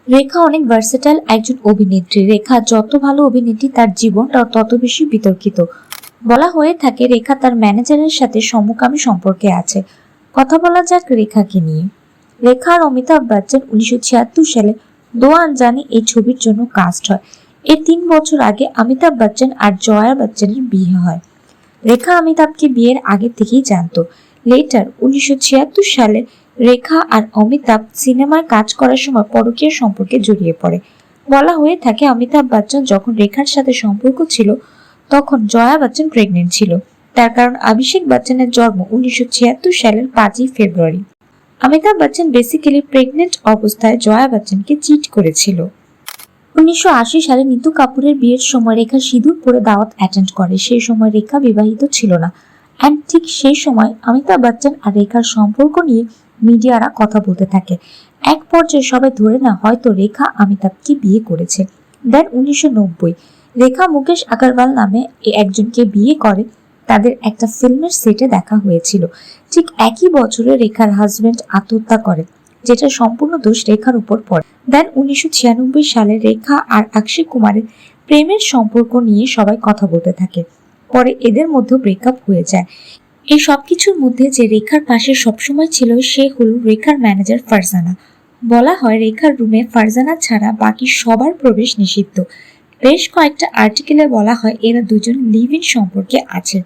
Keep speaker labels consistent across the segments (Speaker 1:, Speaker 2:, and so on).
Speaker 1: রেখা অনেক ভার্সেটাইল একজন অভিনেত্রী। রেখা যত ভালো অভিনেত্রী, তার জীবনটা তত বেশি বিতর্কিত। বলা হয়ে থাকে রেখা তার ম্যানেজারের সাথে সমকামী সম্পর্কে আছে। কথা বলা যাক রেখাকে নিয়ে। রেখা আর অমিতাভ বচ্চন 1976 সালে দো আনজানে এই ছবির জন্য কাস্ট হয়। এর 3 বছর আগে অমিতাভ বচ্চন আর জয়া বচ্চনের বিয়ে হয়। রেখা অমিতাভকে বিয়ের আগে থেকেই জানতো। লেটার 1976 সালে রেখা আর অমিতাভ সিনেমায় কাজ করার সময় পরকীয়া সম্পর্কে জড়িয়ে পড়ে। বলা হয়ে থাকে অমিতাভ বচ্চন যখন রেখার সাথে সম্পর্ক ছিল তখন জয়া বচ্চন প্রেগনেন্ট ছিল। তার কারণ অভিষেক বচ্চনের জন্ম 1976 সালের 5ই ফেব্রুয়ারি। অমিতাভ বচ্চন বেসিক্যালি প্রেগনেন্ট অবস্থায় জয়া বচ্চনকে চিট করেছিল। 1980 সালে নিতু কাপুরের বিয়ের সময় রেখা সিঁদুর পরে দাওয়াত অ্যাটেন্ড করে। সেই সময় রেখা বিবাহিত ছিল না। অ্যান্ড ঠিক সেই সময় অমিতাভ বচ্চন আর রেখার সম্পর্ক নিয়ে মিডিয়ারা কথা বলতে থাকে। এক পর্যায়ে সবাই ধরে না হয়তো রেখা অমিতাভকে বিয়ে করেছে। দেন 1990 রেখা মুকেশ আগরওয়াল নামে একজনকে বিয়ে করে। তাদের একটা ফিল্মের সেটে দেখা হয়েছিল। ঠিক একই বছরে রেখার হাজবেন্ড আত্মহত্যা করে, যেটা সম্পূর্ণ দোষ রেখার উপর পড়ে। দেন 1996 সালে রেখা আর অক্ষয় কুমারের প্রেমের সম্পর্ক নিয়ে সবাই কথা বলতে থাকে। পরে এদের মধ্যে ব্রেকআপ হয়ে যায়। এই সবকিছুর মধ্যে যে রেখার পাশে সবসময় ছিল সে হলো রেখার ম্যানেজার ফারজানা। বলা হয় রেখার রুমে ফারজানা ছাড়া বাকি সবার প্রবেশ নিষিদ্ধ। বেশ কয়েকটা আর্টিকেলে বলা হয় এরা দুজন লিভ ইন সম্পর্কে আছে।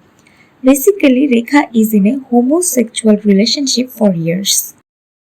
Speaker 1: Basically Rekha is in a homosexual relationship for years.